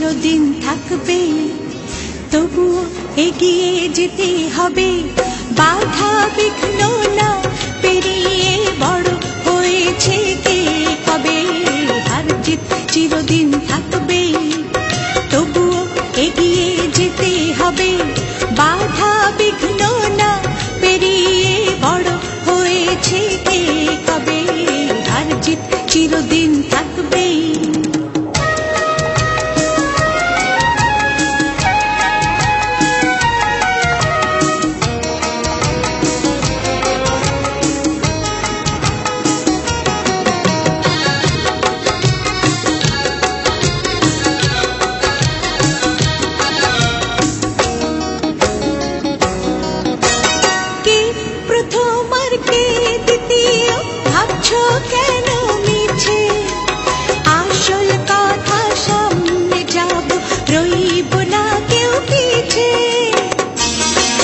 চিরদিন থাকবে, তবুও এগিয়ে যেতে হবে। বাধা বিঘ্ন না পেরিয়ে বড় হয়েছে কে কবে। হার জিত চিরদিন থাকবে, তবুও এগিয়ে যেতে হবে। বাধা বিঘ্ন না পেরিয়ে বড় হয়েছে কে কবে। হার জিত চিরদিন থাকবে। কে দ্বিতীয় ভাবছো কেন মিছে? আসল কথা সামনে যাব, রই